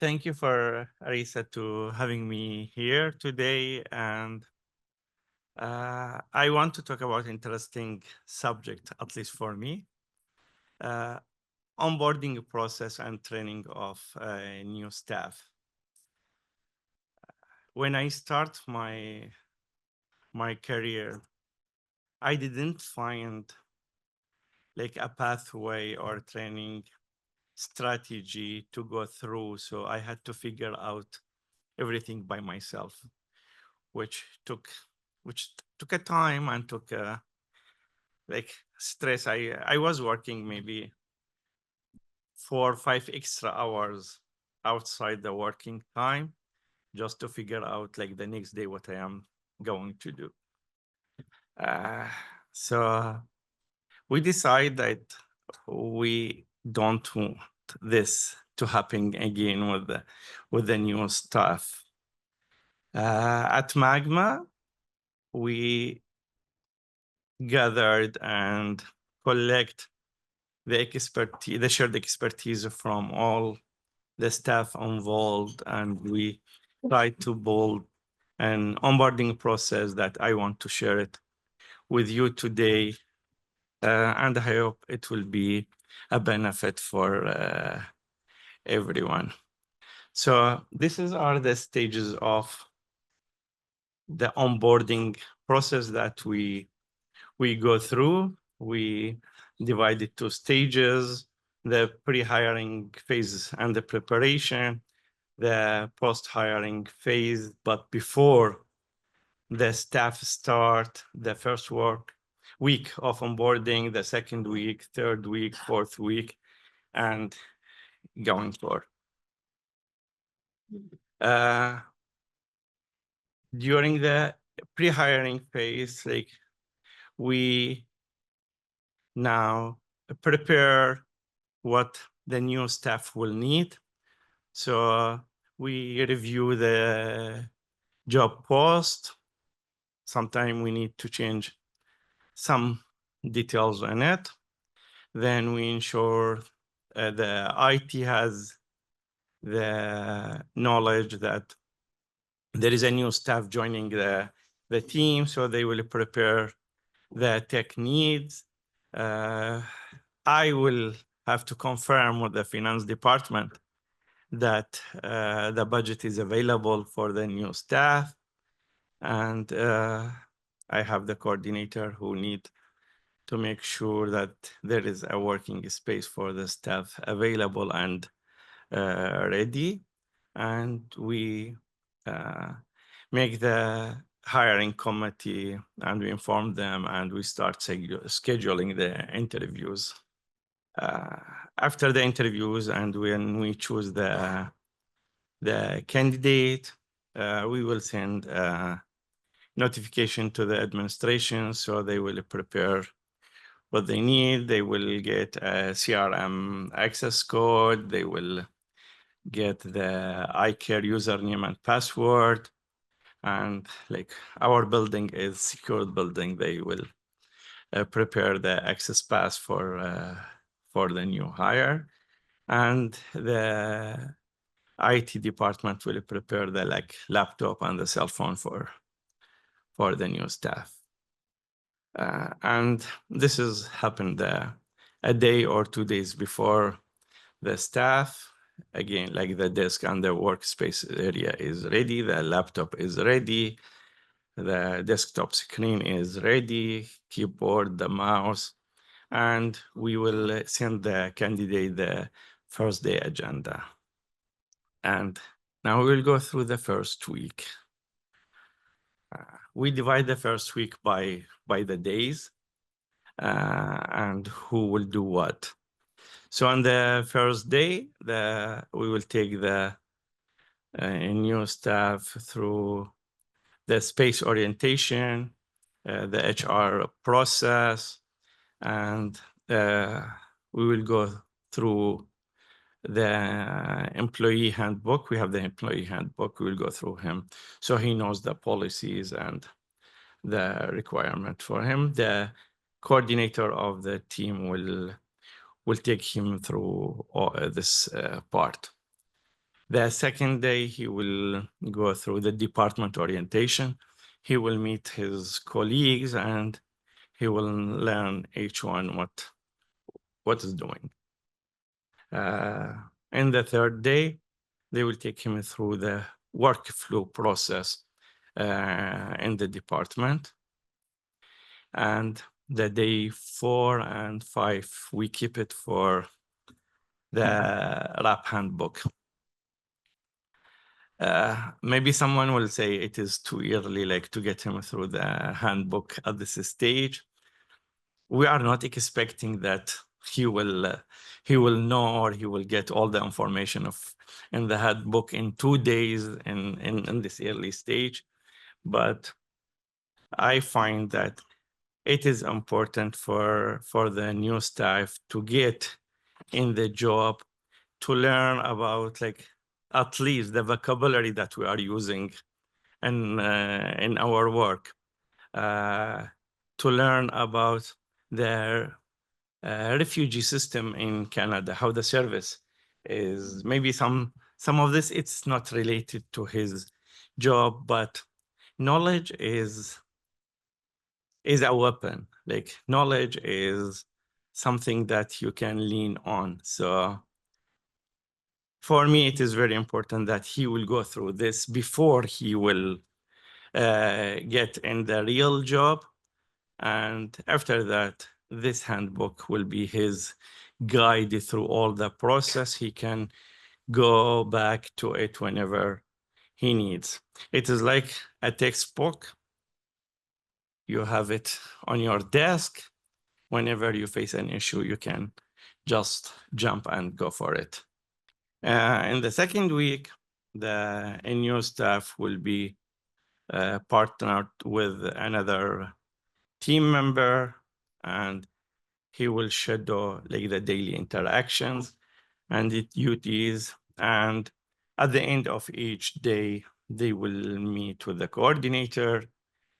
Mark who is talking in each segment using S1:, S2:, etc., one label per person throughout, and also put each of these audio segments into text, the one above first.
S1: Thank you for ARAISA to having me here today, and I want to talk about interesting subject, at least for me, uh, onboarding process and training of new staff. When I start my career, I didn't find like a pathway or training strategy to go through, so I had to figure out everything by myself, which took a time and took like stress. I was working maybe 4 or 5 extra hours outside the working time just to figure out like the next day what I am going to do. Uh, so we decide that we don't want this to happen again with the new staff. At MAGMA, we gathered and collect the shared expertise from all the staff involved, and we try to build an onboarding process that I want to share it with you today, and I hope it will be a benefit for everyone. So are the stages of the onboarding process that we go through. We divide it to stages: the pre-hiring phase and the preparation, the post-hiring phase. But before the staff start, the first week of onboarding, the second week, third week, fourth week, and going forward. During the pre-hiring phase, like we now prepare what the new staff will need. So we review the job post. Sometimes we need to change some details on it. Then we ensure the IT has the knowledge that there is a new staff joining the team, so they will prepare the tech needs. I will have to confirm with the finance department that the budget is available for the new staff. And I have the coordinator who need to make sure that there is a working space for the staff available and ready. And we make the hiring committee and we inform them and we start scheduling the interviews. After the interviews and when we choose the candidate, we will send a notification to the administration, so they will prepare what they need. They will get a CRM access code. They will get the iCare username and password. And like our building is secured building, they will prepare the access pass for the new hire. And the IT department will prepare the laptop and the cell phone for the new staff. And this has happened a day or 2 days before the staff. Again, like the desk and the workspace area is ready, the laptop is ready, the desktop screen is ready, keyboard, the mouse, and we will send the candidate the first day agenda. And now we will go through the first week. We divide the first week by the days and who will do what. So on the first day, we will take the new staff through the space orientation, the HR process, and we will go through the employee handbook. We have the employee handbook. We will go through him so he knows the policies and the requirement for him. The coordinator of the team will take him through this part. The second day, he will go through the department orientation. He will meet his colleagues and he will learn each one what is doing. And the third day, they will take him through the workflow process in the department. And the day 4 and 5, we keep it for the RAP handbook. Maybe someone will say it is too early, like to get him through the handbook at this stage. We are not expecting that he will know or he will get all the information in the handbook in 2 days in this early stage. But I find that it is important for the new staff to get in the job to learn about, like, at least the vocabulary that we are using in our work, to learn about the refugee system in Canada, how the service is. Maybe some of this, it's not related to his job, but knowledge is a weapon. Like, knowledge is something that you can lean on. So for me, it is very important that he will go through this before he will get in the real job. And after that, this handbook will be his guide through all the process. He can go back to it whenever he needs. It is like a textbook. You have it on your desk. Whenever you face an issue, you can just jump and go for it. In the second week, the new staff will be partnered with another team member, and he will shadow, like, the daily interactions and the duties. And at the end of each day, they will meet with the coordinator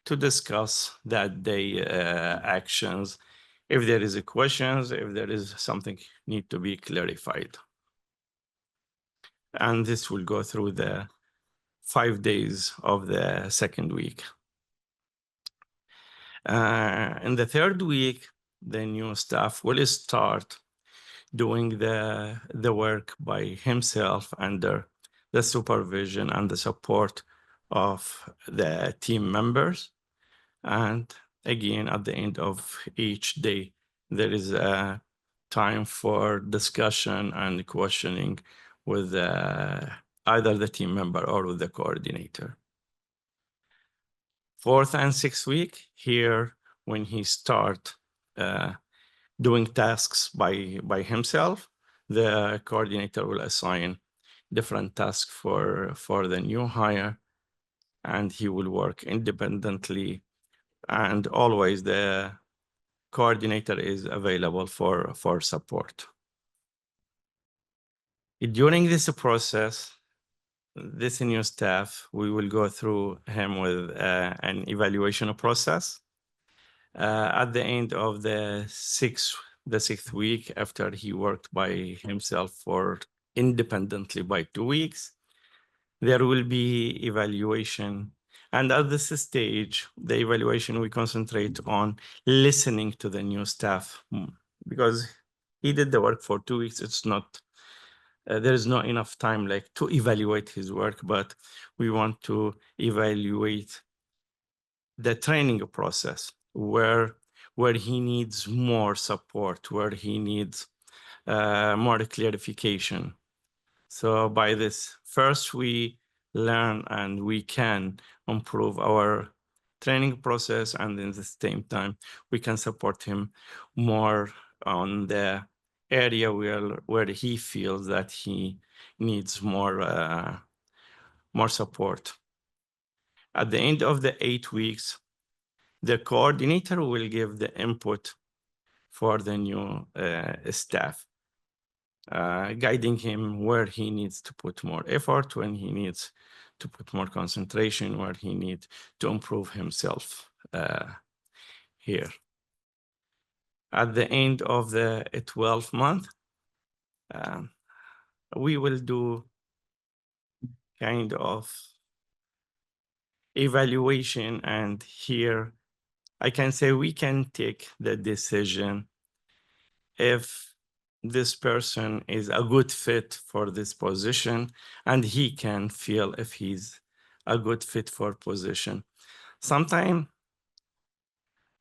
S1: to discuss that day actions. If there is a questions, if there is something need to be clarified. And this will go through the 5 days of the second week. In the third week, the new staff will start doing the work by himself under the supervision and the support of the team members. And again, at the end of each day, there is a time for discussion and questioning with either the team member or with the coordinator. Fourth and sixth week, here, when he start doing tasks by himself, the coordinator will assign different tasks for the new hire, and he will work independently. And always the coordinator is available for support. During this process, this new staff, we will go through him with an evaluation process. At the end of the sixth week, after he worked by himself for independently by 2 weeks, there will be evaluation. And at this stage, the evaluation, we concentrate on listening to the new staff, because he did the work for 2 weeks. It's not, there is not enough time, like, to evaluate his work, but we want to evaluate the training process, where he needs more support, where he needs more clarification. So by this, first we learn and we can improve our training process, and in the same time, we can support him more on the area where he feels that he needs more support. At the end of the 8 weeks, the coordinator will give the input for the new staff, guiding him where he needs to put more effort, when he needs to put more concentration, where he needs to improve himself here. At the end of the 12th month, we will do kind of evaluation, and here I can say we can take the decision if this person is a good fit for this position, and he can feel if he's a good fit for position. Sometimes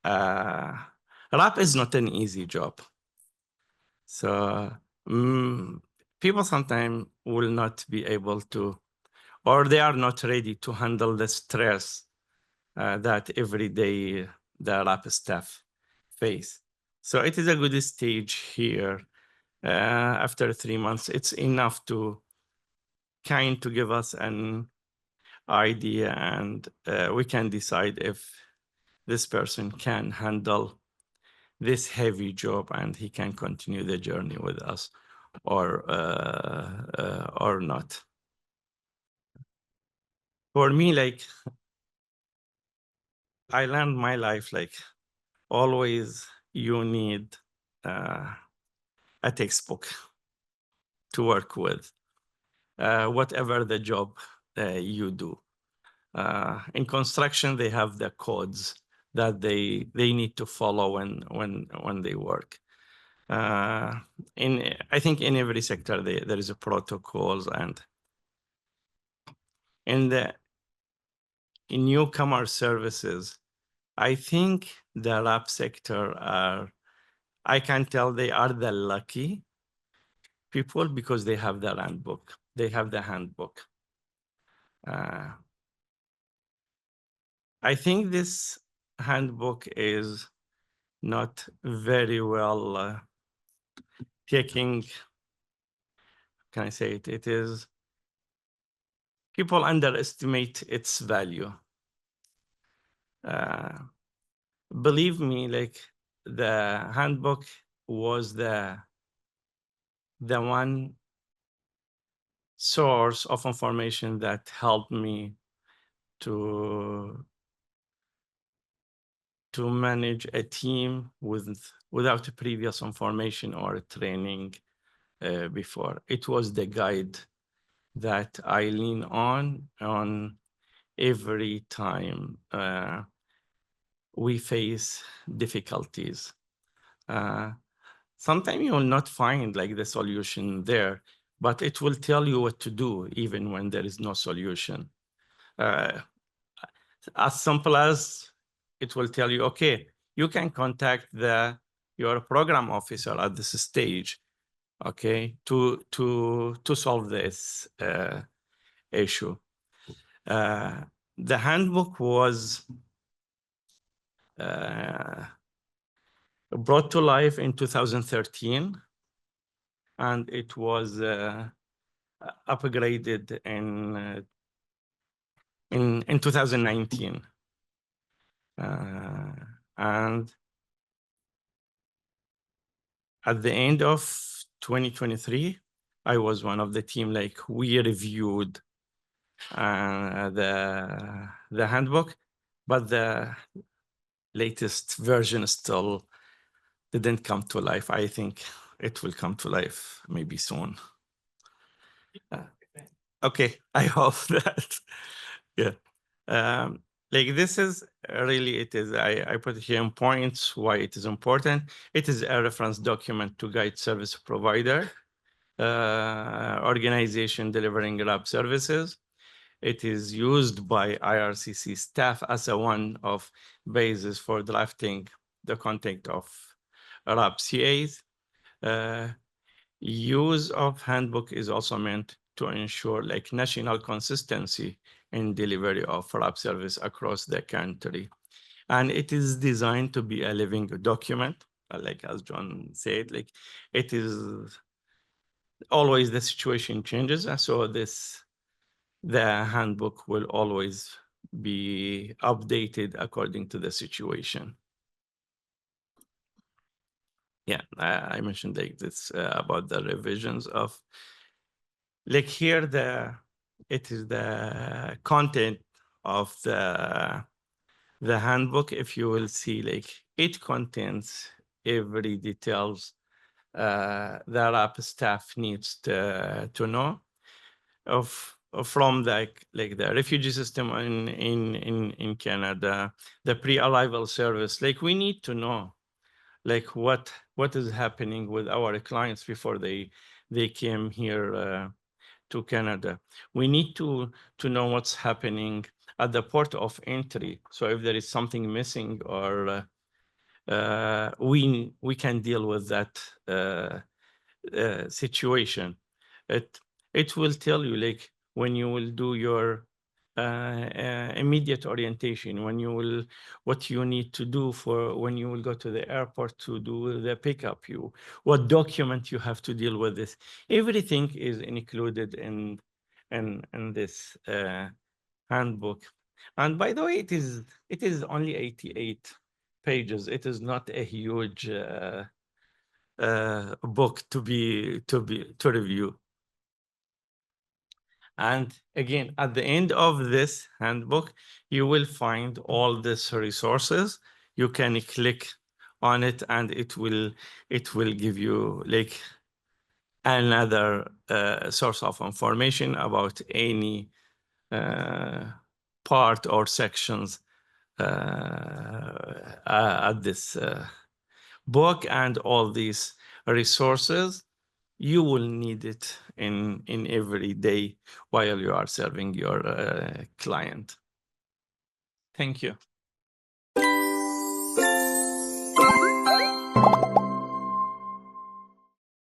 S1: rap is not an easy job. So people sometimes will not be able to, or they are not ready to handle the stress that every day the rap staff face. So it is a good stage here. After 3 months, it's enough to kind to give us an idea, and we can decide if this person can handle this heavy job and he can continue the journey with us or not. For me, like, I learned my life, like, always you need a textbook to work with, whatever the job you do. In construction, they have the codes that they need to follow when they work. I think in every sector there is a protocols, and in newcomer services, I think the lab sector I can tell they are the lucky people because they have the handbook. They have the handbook. I think this handbook is not very well taking, can I say it? It is, people underestimate its value. Believe me, like, the handbook was the one source of information that helped me to manage a team without previous information or training before. It was the guide that I lean on every time we face difficulties. Sometimes you will not find like the solution there, but it will tell you what to do even when there is no solution. As simple as it will tell you, okay, you can contact your program officer at this stage, okay, to solve this issue. The handbook was brought to life in 2013, and it was upgraded in 2019. And at the end of 2023, I was one of the team, like, we reviewed the handbook, but the latest version still didn't come to life. I think it will come to life maybe soon. Okay, I hope that, yeah. Like, this is really, it is, I put here in points why it is important. It is a reference document to guide service provider, organization delivering lab services. It is used by IRCC staff as a one of basis for drafting the content of lab CAs. Use of handbook is also meant to ensure like national consistency in delivery of lab service across the country. And it is designed to be a living document, like as John said, like, it is always the situation changes. And so the handbook will always be updated according to the situation. Yeah, I mentioned like this about the revisions of, like, here it is the content of the handbook. If you will see, like, it contains every details the lab staff needs to know of from like the refugee system in Canada, the pre-arrival service. Like we need to know like what is happening with our clients before they came here to Canada. We need to know what's happening at the port of entry. So if there is something missing, or we can deal with that situation. It will tell you like when you will do your immediate orientation, what you need to do for when you will go to the airport to do the pickup, what document you have to deal with this. Everything is included in this handbook. And by the way, it is only 88 pages. It is not a huge book to review. And again, at the end of this handbook, you will find all these resources. You can click on it, and it will give you like another source of information about any part or sections at this book. And all these resources, you will need it in every day while you are serving your client. Thank you.